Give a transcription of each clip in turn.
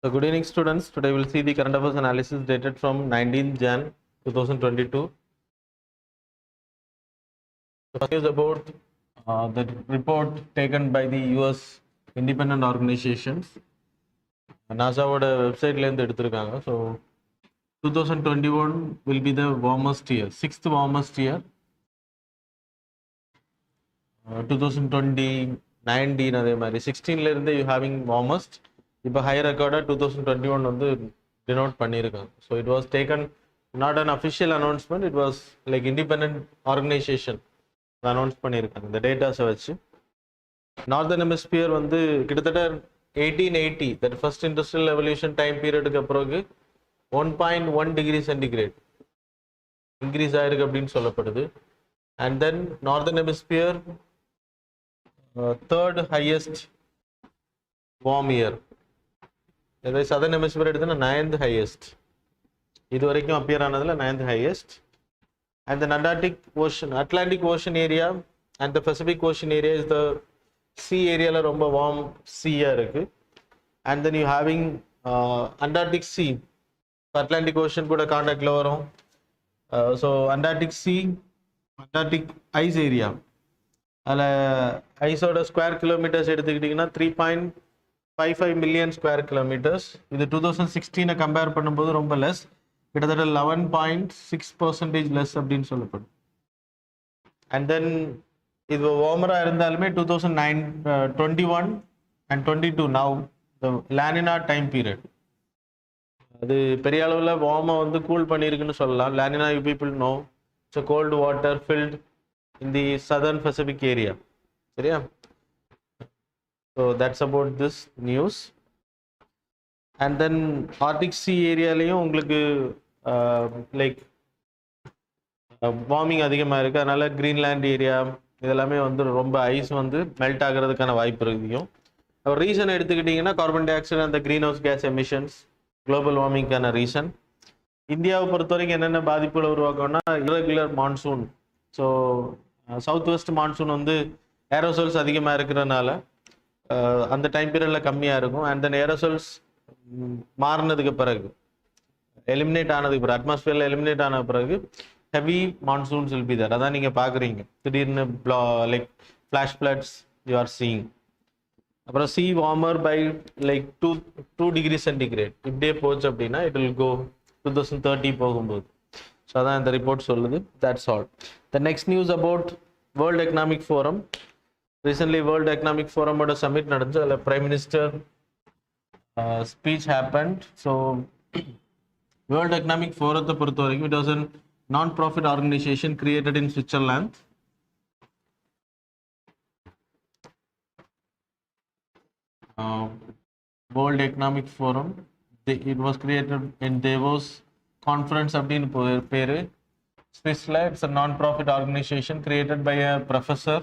So good evening students. Today we will see the current affairs analysis dated from 19th Jan 2022. The first is about the report taken by the US independent organizations. NASA website la irundhu. So 2021 will be the warmest year, sixth warmest year. 2020 19 அதே மாதிரி 16ல இருந்து you having warmest. இப்போ high record 2021 வந்து denote பண்ணிருக்காங்க. So it was taken not an official announcement, it was like independent organization announce பண்ணிருக்காங்க இந்த டேட்டாஸை வச்சு. Northern hemisphere வந்து கிட்டத்தட்ட 1880 that first industrial revolution time periodக்கு அப்புறம் 1.1 degree centigrade increase ஆயிருக்கு அப்படின்னு சொல்லப்படுது. And then northern hemisphere third highest warm year. Southern hemisphere எடுத்தா 9th highest. இது வரைக்கும் appear ஆனதுல 9th highest. And the Atlantic Ocean area and the Pacific Ocean area is the sea area la ரொம்ப warm sea இருக்கு. And then you having Antarctic Sea. Atlantic Ocean கூட கான்டாக்ட்ல வரும். So Antarctic Sea, Antarctic ice area. அதில் ஐஸோட square kilometres எடுத்துக்கிட்டிங்கன்னா 3.55 million square kilometres. இது 2016 compare பண்ணும்போது ரொம்ப less, கிட்டத்தட்ட 11.6% லெஸ் அப்படின்னு சொல்லப்படும். அண்ட் தென் இது வார்மராக இருந்தாலுமே 2021 and 22 now the La Nina time period அது பெரிய அளவில் வார்மை வந்து கூல் பண்ணியிருக்குன்னு சொல்லலாம். La Nina you people know it's cold water filled in the southern Pacific area. So that's about this news. And then Arctic Sea area லையும் உங்களுக்கு லைக் வார்மிங் அதிகமாக இருக்குது. அதனால் கிரீன்லேண்ட் ஏரியா இதெல்லாமே வந்து ரொம்ப ஐஸ் வந்து மெல்ட் ஆகிறதுக்கான வாய்ப்பு இருக்குதும். ரீசன் எடுத்துக்கிட்டிங்கன்னா கார்பன் டை ஆக்சைடு அந்த greenhouse gas emissions global வார்மிங்கான ரீசன். இந்தியாவை பொறுத்த வரைக்கும் என்னென்ன பாதிப்புகளை உருவாக்கணும்னா irregular monsoon. So south west monsoon வந்து ஏரோசோல்ஸ் அதிகமாக இருக்கிறதுனால அந்த டைம் பீரியடில் கம்மியாக இருக்கும். அண்ட் தென் ஏரோசோல்ஸ் மாறினதுக்கு பிறகு எலிமினேட் ஆனதுக்கு பிறகு அட்மாஸ்பியரில் எலிமினேட் ஆன பிறகு heavy monsoons will be there. அதான் நீங்கள் பார்க்குறீங்க திடீர்னு like flash floods you are seeing. அப்புறம் sea warmer by like 2 degree centigrade இப்படியே போச்சு அப்படின்னா இட் வில் கோ 2030 போகும்போது. ஸோ அதான் இந்த ரிப்போர்ட் சொல்லுது. That's all. The next news about World Economic Forum. Recently World Economic ஃபோரமோட சமிட் நடந்துச்சு. அதில் prime minister speech happened. So World Economic ஃபோரத்தை பொறுத்த வரைக்கும் it was an non profit organisation created in Switzerland. World Economic Forum it was created in Davos conference அப்படின்னு பேரு. ஸ்விஸ்ல it's a non-profit organization created by a professor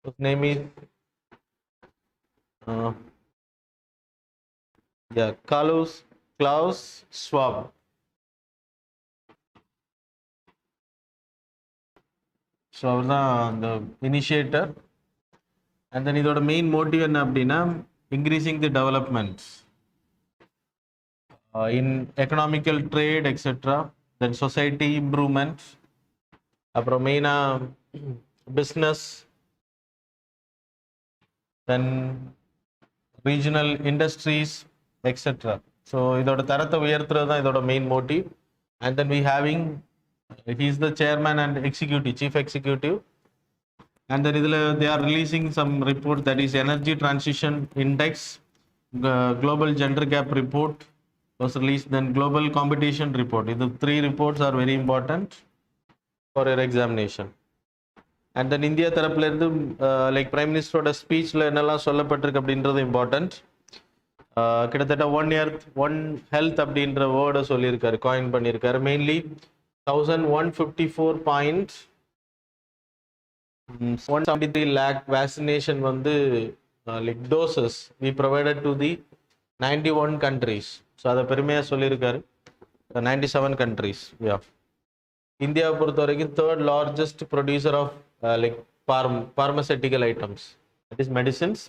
whose name is Klaus Schwab. So அவர் தான் அந்த initiator. And then இதோட main motive என்ன அப்படின்னா increasing the developments in economical trade etc. then society improvement, அப்புறம் மெயினாக business, then regional industries etc. So இதோட தரத்தை உயர்த்துறது தான் இதோட main motive. and then we having he is the chairman and chief executive. and then இதில் they are releasing some report that is energy transition index, global gender gap report was released, then global competition report. The 3 reports are very important for your examination. And then India தரப்புல இருந்து like prime மினிஸ்டரோட ஸ்பீச்ல என்னெல்லாம் சொல்லப்பட்டிருக்கு அப்படின்றது important. கிட்டத்தட்ட 1 earth 1 health அப்படின்ற வேர்டை சொல்லியிருக்காரு, coin பண்ணியிருக்காரு. மெயின்லி 1154.173 lakh வேக்சினேஷன் வந்து like doses we provided to the 91 countries. So அதை பெருமையாக சொல்லியிருக்காரு. 97 countries. இந்தியாவை பொறுத்த வரைக்கும் 3rd largest producer of like pharmaceutical items, that is medicines.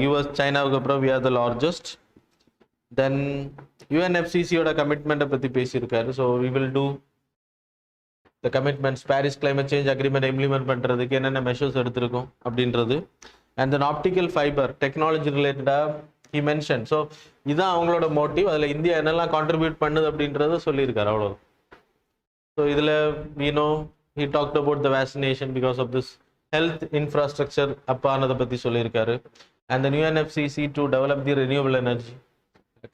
US, China we are the largest. தென் யுஎன்எஃப்சிசியோட கமிட்மெண்ட்டை பற்றி பேசியிருக்காரு. So we will do the commitments, Paris climate change agreement implement பண்ணுறதுக்கு என்னென்ன மெஷர்ஸ் எடுத்திருக்கோம் அப்படின்றது. And then optical fibre technology ரிலேட்டடாக he mention. So இதுதான் அவங்களோட மோட்டிவ். அதில் இந்தியா என்னெல்லாம் கான்ட்ரிபியூட் பண்ணுது அப்படின்றத சொல்லியிருக்காரு, அவ்வளோ. ஸோ இதில் we know he talked about the vaccination because of this health infrastructure அப்பானதை பற்றி சொல்லியிருக்காரு. and the UNFCC to develop the renewable energy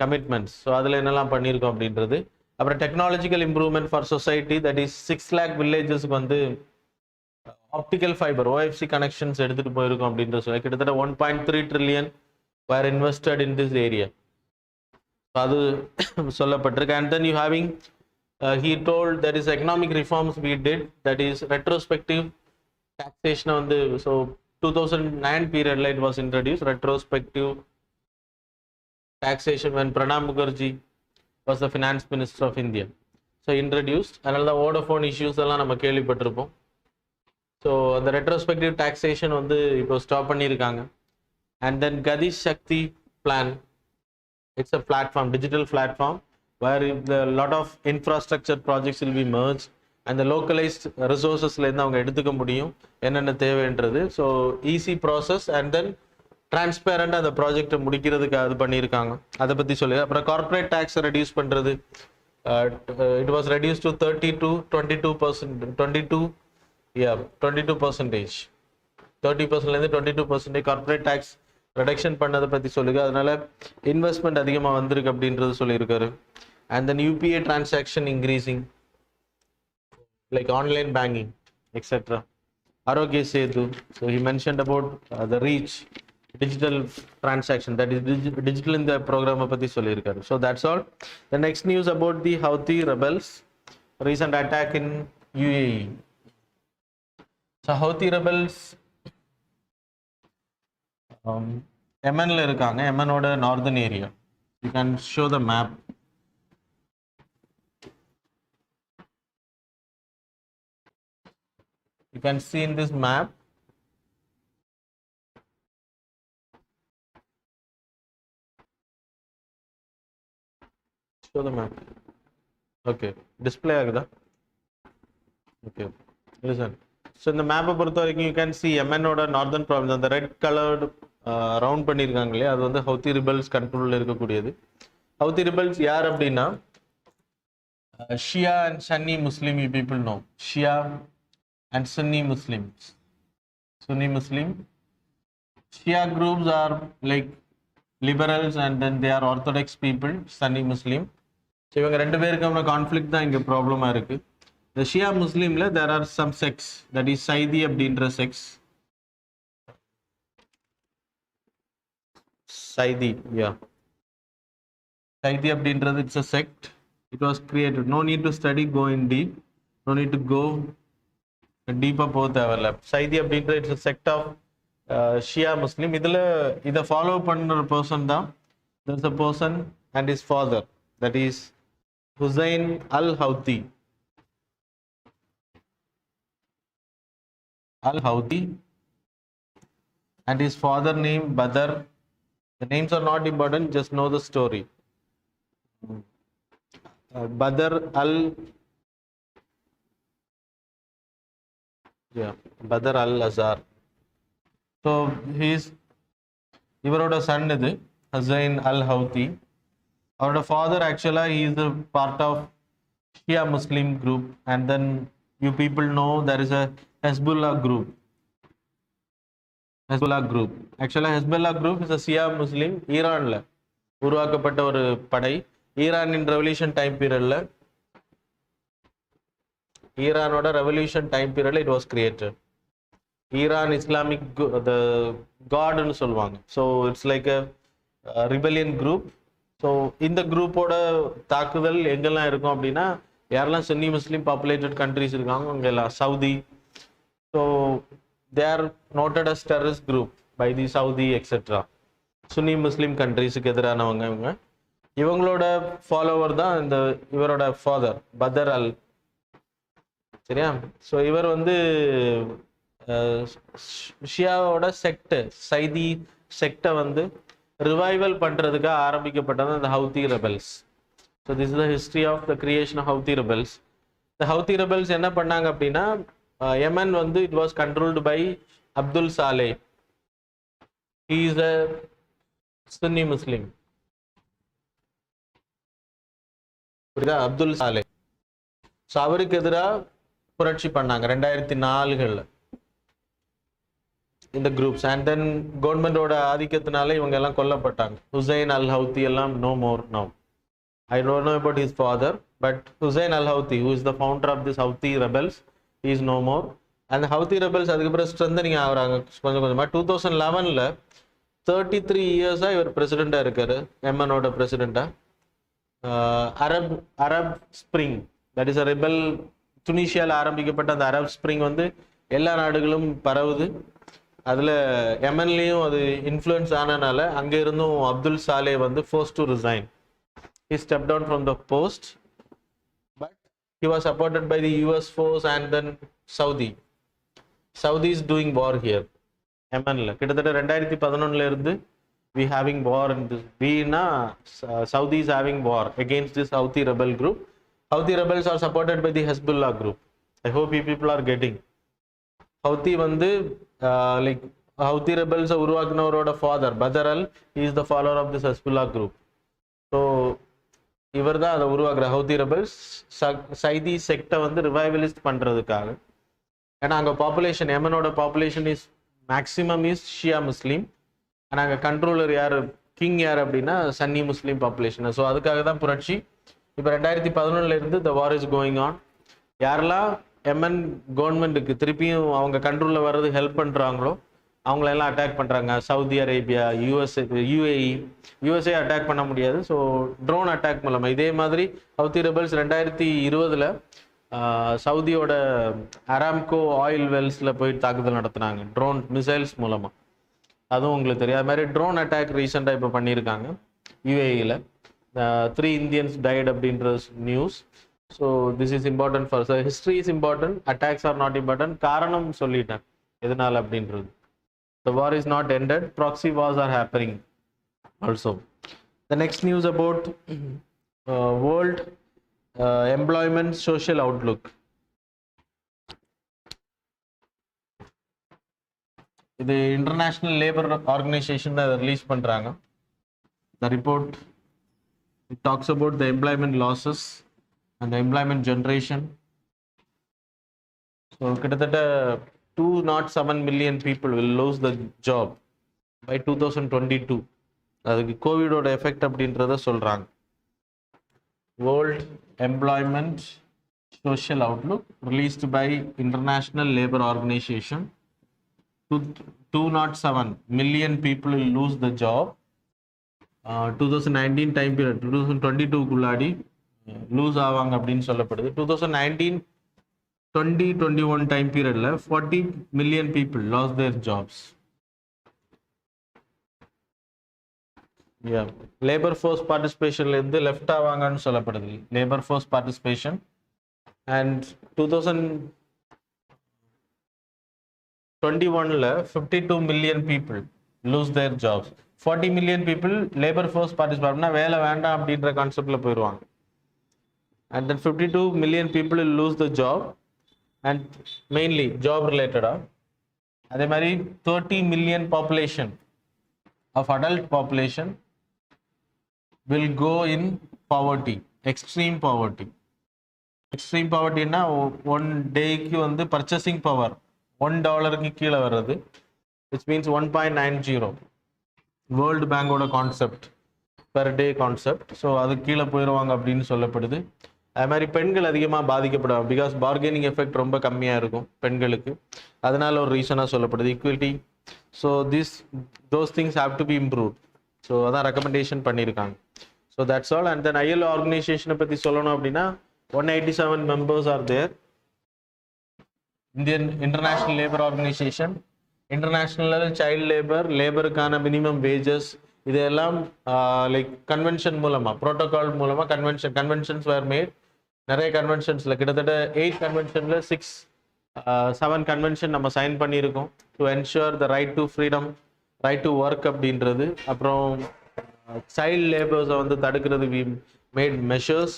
commitments. So அதில் என்னெல்லாம் பண்ணியிருக்கோம் அப்படின்றது. அப்புறம் technological improvement for society, that is 6 lakh வில்லேஜஸ்க்கு வந்து ஆப்டிக்கல் ஃபைபர் OFC கனெக்ஷன்ஸ் எடுத்துகிட்டு போயிருக்கோம் அப்படின்றது சொல்லி கிட்டத்தட்ட 1.3 trillion were invested in this area. அது சொல்லப்பட்டிருக்கு. and then you having he told there is economic reforms we did, that is retrospective taxation on the, so 2009 period it was introduced, retrospective taxation when Pranab Mukherjee was the finance minister of India. So introduced, அதனால தான் Vodafone issues எல்லாம் நம்ம கேள்விப்பட்டிருப்போம். So அந்த retrospective taxation வந்து இப்போ stop பண்ணியிருக்காங்க. and then Gati Shakti plan, it's a platform, digital platform where the lot of infrastructure projects will be merged and the localized resourcesலேருந்து அவங்க எடுத்துக்க முடியும் என்னென்ன தேவைன்றது. So easy process and then டிரான்ஸ்பேரண்டாக அந்த ப்ராஜெக்டை முடிக்கிறதுக்கு அது பண்ணியிருக்காங்க. அதை பற்றி சொல்லி அப்புறம் கார்பரேட் டேக்ஸை ரெடியூஸ் பண்ணுறது. இட் வாஸ் ரெடியூஸ் டு 22%, 30%லேருந்து 22% கார்பரேட் டேக்ஸ் ரிடக்ஷன் பண்ணதை பற்றி சொல்லுங்க. அதனால இன்வெஸ்ட்மெண்ட் அதிகமாக வந்திருக்கு அப்படின்றது சொல்லியிருக்காரு. and then UPA transaction increasing like online banking etc. Arogya Setu, so he mentioned about the reach digital transaction, that is digital in the program பத்தி சொல்லியிருக்காரு. So that's all. The next news about the Houthi Rebels, recent attack in UAE. So Houthi Rebels Yemenல இருக்காங்க. Yemenோட northern area. You can show the map. You can see in this map show the map. Okay, display ஆகுதா? Okay, listen. So இந்த மேப்பை பொறுத்த வரைக்கும் you can see Yemenோட northern province, அந்த red coloured round பண்ணியிருக்காங்க இல்லையா, அது வந்து ஹவுத்தி ரிபல்ஸ் கண்ட்ரோலில் இருக்கக்கூடியது. ஹவுத்தி ரிபல்ஸ் யார் அப்படின்னா Shia and Sunni Muslim, you people know. Shia and Sunni Muslims. Sunni Muslim. Shia groups are like liberals and then they are orthodox people, Sunni Muslim. So இவங்க ரெண்டு பேருக்கான conflict தான் இங்கே ப்ராப்ளமாக இருக்கு. The Shia Muslimல there are some sects, that is Saidi அப்படின்ற sects. Saidi, yeah. Saidi அப்படின்றது it's a sect. It was created. No need to study, go in deep. No need to go deeper போக தேவையில்ல. Saidi அப்படின்ற it's a sect of Shia Muslim. இதை follow பண்ணுற person தான், there's a person and his father, that is Hussein al-Houthi. Al-Houthi and his father name Badr. The names are not important, just know the story. Badr al-Azhar. So இவரோட Sun இது Hussein al-Houthi. அவரோட father ஆக்சுவலாக he is a part of Shia Muslim group, and then you people know there is a Hezbollah group. Actually Hezbollah group is a Shia Muslim, ஈரான்ல உருவாக்கப்பட்ட ஒரு படை. ஈரானின் revolution time பீரியட்ல ஈரானோட ரெவல்யூஷன் டைம் பீரியட்ல it was created. Iran Islamic the காட்னு சொல்லுவாங்க. So it's like a rebellion group. So இந்த குரூப்போட தாக்குதல் எங்கெல்லாம் இருக்கும் அப்படின்னா, யாரெல்லாம் சுன்னி முஸ்லீம் பாப்புலேட்டட் கண்ட்ரிஸ் இருக்காங்க அங்கெல்லாம், Saudi. So they are noted as terrorist group by the Saudi etcetera. Sunni Muslim கண்ட்ரிஸுக்கு எதிரானவங்க இவங்க. இவங்களோட ஃபாலோவர் தான் இவரோட ஃபாதர் பதர் அல். சரியா? ஸோ இவர் வந்து ஷியாவோட செக்ட், சைதி செக்டை வந்து ரிவைவல் பண்ணுறதுக்காக ஆரம்பிக்கப்பட்டது அந்த Houthi rebels. So this is the history of the creation of Houthi rebels. இந்த ஹவுதி ரெபல்ஸ் என்ன பண்ணாங்க அப்படின்னா, யமன் வந்து it was controlled by Abdul Saleh. He is a Sunni Muslim. புரியுதா? அப்துல் சாலே. ஸோ அவருக்கு எதிராக புரட்சி பண்ணாங்க 2004 இந்த குரூப்ஸ். அண்ட் தென் கவர்மெண்டோட ஆதிக்கத்தினால இவங்க எல்லாம் கொல்லப்பட்டாங்க. ஹுசைன் அல் ஹவுத்தி எல்லாம் no more now. I don't know about his father, but Hussein al-Houthi, who is the founder of this Houthi Rebels, he is no more. And the Houthi Rebels அதுக்கப்புறம் strengthening ஆகுறாங்க கொஞ்சம் கொஞ்சமாக. 2011 33 இயர்ஸாக இவர் பிரசிடெண்ட்டாக இருக்காரு, எம்எனோட பிரசிடெண்ட்டாக. Arab Spring, that is a rebel, துனிஷியாவில் ஆரம்பிக்கப்பட்ட அந்த அரப் ஸ்ப்ரிங் வந்து எல்லா நாடுகளும் பரவுது. அதில் எமன்லேயும் அது இன்ஃப்ளூயன்ஸ் ஆனதுனால அங்கே இருந்தும் அப்துல் சாலே வந்து force to resign. He stepped down from the post, but he was supported by the US force and then Saudi. Saudi is doing war here. Yemenல கிட்டத்தட்ட 2011 இருந்து we having war in this. Saudi is having war against this Houthi rebel group. Houthi rebels are supported by the Hezbollah group. I hope you people are getting. Houthi வந்து like Houthi rebels உருவாக்குனவரோட father Badr al, he is the follower of this Hezbollah group. So இவர் தான் அதை உருவாக்குற Houthi rebels. Zaidi செக்டை வந்து revivalist பண்ணுறதுக்காக. ஏன்னா அங்கே population, எமனோட population is maximum is Shia Muslim. ஆனால் அங்கே கண்ட்ரோலர் யார், கிங் யார் அப்படின்னா சன்னி முஸ்லீம் பாப்புலேஷன். ஸோ அதுக்காக தான் புரட்சி. இப்போ 2011 த வார் இஸ் கோயிங் ஆன். யாரெல்லாம் எமன் கவர்மெண்ட்டுக்கு திருப்பியும் அவங்க கண்ட்ரோலில் வர்றது ஹெல்ப் பண்ணுறாங்களோ அவங்களெல்லாம் அட்டாக் பண்ணுறாங்க. சவுதி அரேபியா, யூஎஸ்ஏ அட்டாக் பண்ண முடியாது. ஸோ ட்ரோன் அட்டாக் மூலமாக இதே மாதிரி ஹவுதி ரெபல்ஸ் 2020 சவுதியோட அராம்கோ ஆயில் வெல்ஸில் போய் தாக்குதல் நடத்துனாங்க ட்ரோன் மிசைல்ஸ் மூலமாக. அதுவும் உங்களுக்கு தெரியும். அது மாதிரி ட்ரோன் அட்டாக் ரீசெண்டாக இப்போ பண்ணியிருக்காங்க யூஏஇயில். 3 Indians died அப்படின்ற news. So this is important for history is important, attacks are not important. காரணம் சொல்லிட்டேன் எதனால் அப்படின்றது. The war is not ended. Proxy wars are happening also. The next news about world employment social outlook. The International Labour Organization that release பண்றாங்க. The report, it talks about the employment losses and the employment generation. So கிட்டத்தட்ட 207 million people will lose the job by 2022. அதுக்கு கோவிடோட effect அப்படின்றத சொல்றாங்க. World employment social Outlook released by International Labour Organization. 207 million people will lose the job. 2019 time period 2022 குள்ளாடி lose ஆவாங்க அப்படின்னு சொல்லப்படுது. 2021 time period 40 million people lost their jobs. Yeah, labor force participation left ஆவாங்கன்னு சொல்லப்படுது. labor force participation. And 2021 52 million people lose their jobs. 40 million people labor force participation வேலை வேண்டாம் அப்படின்ற கான்செப்ட்ல போயிடுவாங்க. And then 52 million people will lose the job. And mainly job related. அதே மாதிரி 30 million population of adult population will go in poverty, extreme poverty. Extreme poverty னா 1 டேக்கு வந்து purchasing power $1 கீழே வர்றது, which means 1.90. வேர்ல்டு பேங்கோட concept, per day concept. So அது கீழே போயிடுவாங்க அப்படின்னு சொல்லப்படுது. அது மாதிரி பெண்கள் அதிகமாக பாதிக்கப்படுவாங்க. பிகாஸ் பார்கெனிங் எஃபெக்ட் ரொம்ப கம்மியாக இருக்கும் பெண்களுக்கு. அதனால ஒரு ரீசனாக சொல்லப்படுது equality. So those things have to be improve. So அதான் ரெக்கமெண்டேஷன் பண்ணியிருக்காங்க. So that's all. And then ILO ஆர்கனைசேஷனை பற்றி சொல்லணும் அப்படின்னா 187 members are there. Indian International Labour Organization, International Child Labor, லேபருக்கான மினிமம் வேஜஸ், இதெல்லாம் லைக் கன்வென்ஷன் மூலமாக, ப்ரோட்டோகால் மூலமாக கன்வென்ஷன்ஸ் வேர் மேட். நிறைய கன்வென்ஷன்ஸில் கிட்டத்தட்ட 8 கன்வென்ஷனில் 7 கன்வென்ஷன் நம்ம சைன் பண்ணியிருக்கோம் to ensure the right to freedom, right to work அப்படின்றது, அப்புறம் சைல்ட் லேபர்ஸை வந்து தடுக்கிறது we made measures,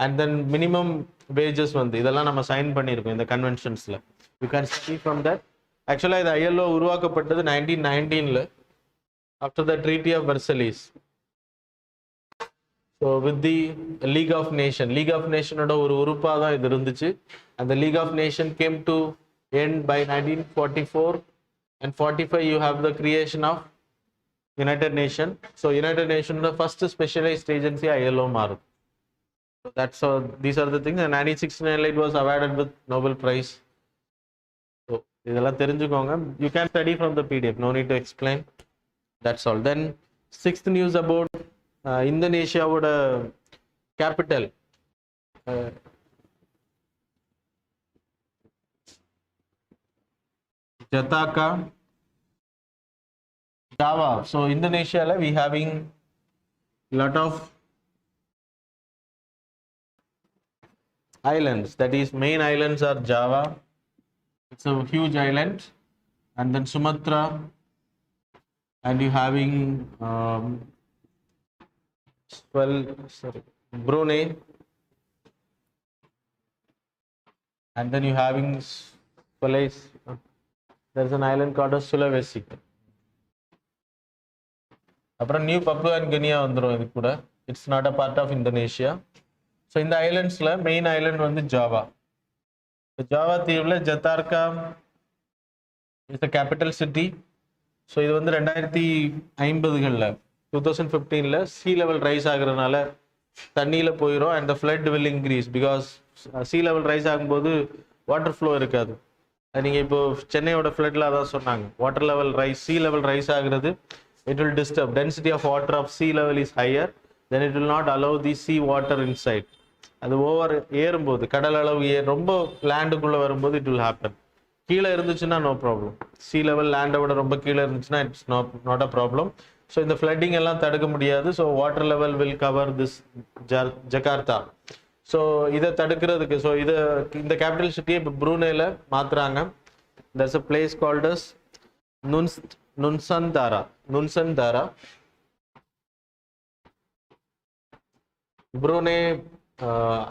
and then minimum wages வந்து இதெல்லாம் நம்ம சைன் பண்ணியிருக்கோம் இந்த கன்வென்ஷன்ஸில். You can study from that. ஆக்சுவலாக இது ஐஎல்ஓ உருவாக்கப்பட்டது 1919 after the treaty of வெர்சலிஸ். So with the league of நேஷனோட ஒரு உறுப்பாக தான் இது இருந்துச்சு. அந்த league of nation came to end by 1944 and 45 you have the creation of United Nations. So United Nations the first specialized agency ILO மாறுது. So that's all. These are the things. And 1969 it was awarded with Nobel Prize. So இதெல்லாம் தெரிஞ்சுக்கோங்க. You can study from the PDF. No need to explain. That's all. Then sixth news about Indonesia would capital. Jakarta, Java. So Indonesia we having lot of islands. That is, main islands are Java. It's a huge island, and then Sumatra, and you having Brunei, and then you having there's an island called Sulawesi. அப்புறம் new Papua and Guinea வந்துடும் இது கூட. It's not a part of Indonesia. So இந்த ஐலண்ட்ஸில் main island வந்து Java. Java தீவில் Jakarta is the capital city. So இது வந்து 2050களில் 2015 சீ லெவல் ரைஸ் ஆகுறதுனால தண்ணியில் போயிடும். And the flood will increase because sea level rise ஆகும்போது வாட்டர் ஃப்ளோ இருக்காது. நீங்கள் இப்போ சென்னையோட ஃப்ளட்டில் அதான் சொன்னாங்க, water level rise, sea level rise ஆகுறது, it will disturb. Density of water of sea level is higher, then it will not allow the sea water inside. அது ஓவர் ஏறும்போது கடல் அளவு ரொம்ப லேண்டுக்குள்ளே வரும்போது it will happen. கீழே இருந்துச்சுன்னா நோ ப்ராப்ளம். sea level லேண்டை விட ரொம்ப கீழே இருந்துச்சுன்னா it's not a problem. So இந்த ஃப்ளட்டிங் எல்லாம் தடுக்க முடியாது. So water level will cover this Jakarta. So இதை தடுக்கிறதுக்கு இந்த கேபிட்டல் சிட்டியை இப்போ ப்ரூனேல மாற்றுறாங்க. there's a place called as Nusantara Brunei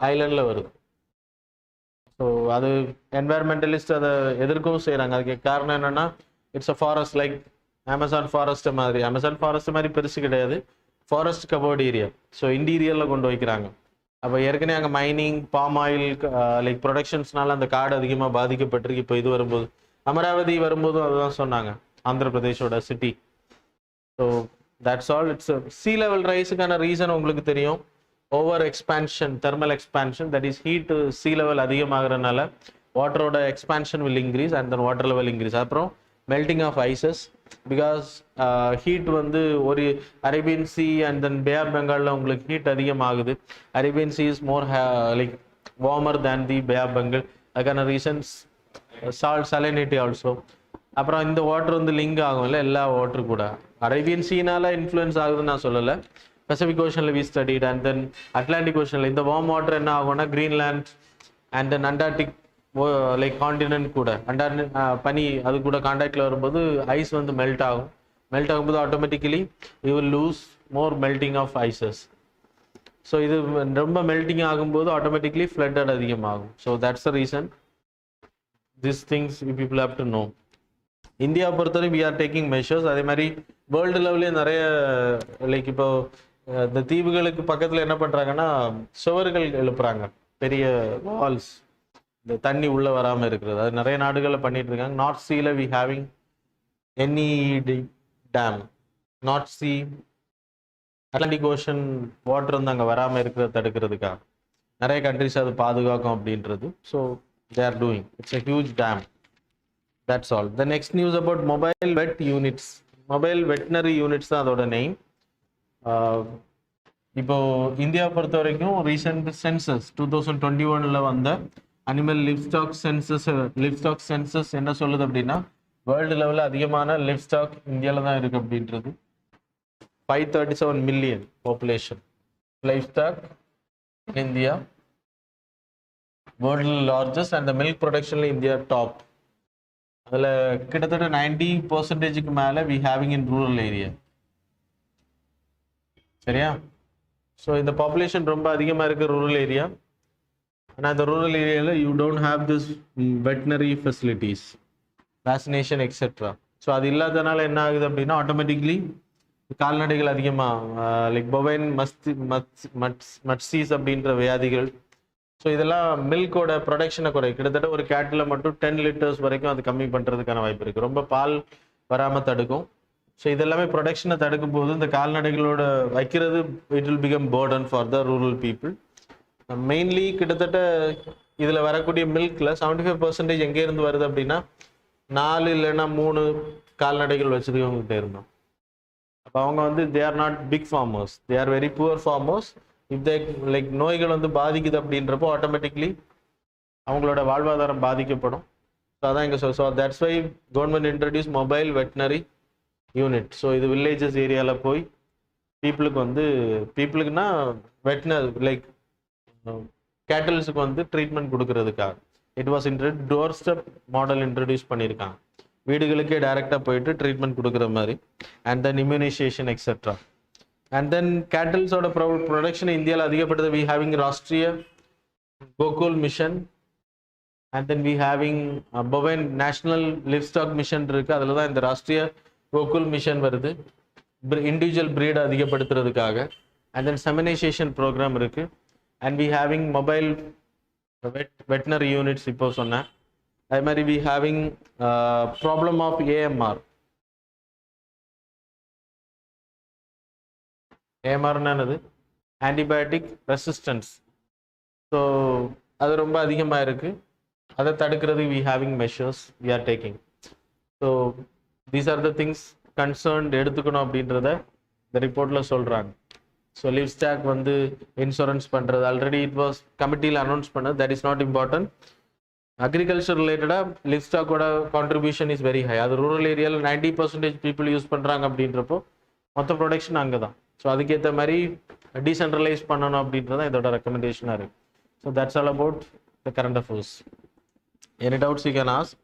ஐலண்டில் வருது. ஸோ அது என்வாயர்மெண்டலிஸ்ட் அதை எதிர்க்கவும் செய்கிறாங்க. அதுக்கு காரணம் என்னென்னா, it's a forest like Amazon forest மாதிரி. அமேசான் ஃபாரஸ்ட் மாதிரி பெருசு கிடையாது, ஃபாரஸ்ட் கவர்டு ஏரியா. ஸோ இன்டீரியரில் கொண்டு வைக்கிறாங்க. அப்போ ஏற்கனவே அங்கே மைனிங், பாம் ஆயில் லைக் ப்ரொடக்ஷன்ஸ்னால அந்த காடு அதிகமாக பாதிக்கப்பட்டிருக்கு. இப்போ இது வரும்போது, அமராவதி வரும்போதும் அதுதான் சொன்னாங்க, ஆந்திர பிரதேஷோட city. So that's all. It's sea level ரைஸுக்கான ரீசன் உங்களுக்கு தெரியும். Over expansion, thermal expansion, that is heat sea level அதிகமாகிறதுனால வாட்டரோட expansion will increase and then water level increase. அப்புறம் melting of ices because heat வந்து ஒரு Arabian sea and then Bay of பெங்காலில் உங்களுக்கு ஹீட் அதிகமாகுது. Arabian sea is more like warmer than the Bay of Bengal. அதுக்கான reasons salinity also. அப்புறம் இந்த water வந்து லிங்க் ஆகும்ல எல்லா வாட்டர் கூட. அரேபியன் சீனால இன்ஃப்ளூயன்ஸ் ஆகுதுன்னு நான் சொல்லலை. பசிபிக் ஓஷனில் we studied. And then Atlantic ஓஷனில் இந்த வார்ம் வாட்டர் என்ன ஆகும்னா Greenland and then Antarctic like continent கூட பனி அது கூட கான்டாக்டில் வரும்போது ஐஸ் வந்து மெல்ட் ஆகும். மெல்ட் ஆகும்போது automatically you will lose more melting of ices. So இது ரொம்ப மெல்டிங் ஆகும்போது ஆட்டோமேட்டிக்லி ஃப்ளட்டட் அதிகமாகும். So that's the reason. These things you people have to know. India பொறுத்தவரை we are taking measures. அதே மாதிரி வேர்ல்டு லெவல்லே நிறைய லைக் இப்போ இந்த தீவுகளுக்கு பக்கத்தில் என்ன பண்ணுறாங்கன்னா சுவர்கள் எழுப்புறாங்க, பெரிய வால்ஸ், இந்த தண்ணி உள்ளே வராமல் இருக்கிறது. அது நிறைய நாடுகளில் பண்ணிட்டு இருக்காங்க. நார்த் சீல we having NED dam. North sea Atlantic ocean water வந்து அங்கே வராமல் இருக்கிறத தடுக்கிறதுக்காக நிறைய கண்ட்ரிஸ் அது பாதுகாக்கும் அப்படின்றது. So they are doing. It's a huge dam. That's all. The next news about mobile vet units. Mobile veterinary units தான் அதோட நேம். இப்போ இந்தியா பொறுத்த வரைக்கும் ரீசெண்ட் சென்சஸ் 2021 வந்த அனிமல் லிவ்ஸ்டாக் சென்சஸ் என்ன சொல்லுது அப்படின்னா, வேர்ல்டு லெவலில் அதிகமான லிவ்ஸ்டாக் இந்தியாவில் தான் இருக்கு அப்படின்றது. 537 million population livestock in India. World largest and the milk production in India top. அதில் கிட்டத்தட்ட 90% மேலே we having in rural area. சரியா? ஸோ இந்த பாப்புலேஷன் ரொம்ப அதிகமாக இருக்குது ரூரல் ஏரியா. ஆனால் இந்த ரூரல் ஏரியாவில் you don't have this veterinary facilities, vaccination etcetera. So அது இல்லாதனால என்ன ஆகுது அப்படின்னா ஆட்டோமேட்டிக்லி கால்நடைகள் அதிகமாக லைக் பொவைன் மட்ஸீஸ் அப்படின்ற வியாதிகள். ஸோ இதெல்லாம் மில்கோட ப்ரொடக்ஷனை குறை, கிட்டத்தட்ட ஒரு கேட்டில் மட்டும் 10 லிட்டர்ஸ் வரைக்கும் அது கம்மி பண்ணுறதுக்கான வாய்ப்பு இருக்குது. ரொம்ப பால் வராமல் தடுக்கும். ஸோ இதெல்லாமே ப்ரொடக்ஷனை தடுக்கும் போது இந்த கால்நடைகளோட வைக்கிறது it will become burden for the rural people. Mainly கிட்டத்தட்ட இதில் வரக்கூடிய மில்கில் 75% எங்கேருந்து வருது அப்படின்னா 4 இல்லைன்னா 3 கால்நடைகள் வச்சுருக்கவங்ககிட்ட இருந்தோம். அப்போ அவங்க வந்து they are not big farmers, they are very poor farmers. If they like நோய்கள் வந்து பாதிக்குது அப்படின்றப்போ ஆட்டோமேட்டிக்லி அவங்களோட வாழ்வாதாரம் பாதிக்கப்படும். ஸோ அதான் இங்கே so that's why government introduce mobile veterinary unit. So இது வில்லேஜஸ் ஏரியாவில் போய் பீப்புளுக்குன்னா வெட்டினரி லைக் கேட்டல்ஸுக்கு வந்து ட்ரீட்மெண்ட் கொடுக்கறதுக்காக it was doorstep model introduce பண்ணியிருக்காங்க. வீடுகளுக்கே டைரெக்டாக போயிட்டு ட்ரீட்மெண்ட் கொடுக்குற மாதிரி. And then immunisation etcetera. And then கேட்டல்ஸோட ப்ரொடக்ஷன் இந்தியாவில் அதிகப்பட்டது. We having Rashtriya Gokul mission. And then we having bovine national livestock mission இருக்குது. அதில் தான் இந்த ராஷ்ட்ரிய கோகுல் மிஷன் வருது, இண்டிவிஜுவல் ப்ரீடை அதிகப்படுத்துறதுக்காக. அண்ட் தென் செமினைசேஷன் ப்ரோக்ராம் இருக்குது. And we having mobile veterinary units இப்போ சொன்னேன். அதே மாதிரி we having problem of AMR. ஏஎம்ஆர்னா என்னது? Antibiotic resistance. ஸோ அது ரொம்ப அதிகமாக இருக்குது. அதை தடுக்கிறதுக்கு we having measures we are taking. So these are the things concerned எடுத்துக்கணும் அப்படின்றத இந்த ரிப்போர்ட்டில் சொல்கிறாங்க. ஸோ லிவ் ஸ்டாக் வந்து இன்சூரன்ஸ் பண்ணுறது ஆல்ரெடி இட் வாஸ் கமிட்டியில் அனௌன்ஸ் பண்ணது. That is not important. Agriculture ரிலேட்டடாக லிவ் ஸ்டாக்கோட கான்ட்ரிபியூஷன் இஸ் வெரி ஹை. அது ரூரல் ஏரியாவில் 90% பீப்புள் யூஸ் பண்ணுறாங்க அப்படின்றப்போ மொத்த ப்ரொடக்ஷன் அங்கே தான். ஸோ அதுக்கேற்ற மாதிரி டீசென்ட்ரலைஸ் பண்ணணும் அப்படின்றதான் இதோட ரெக்கமெண்டேஷனாக இருக்குது. So that's all about the current affairs. Any doubts you can ask.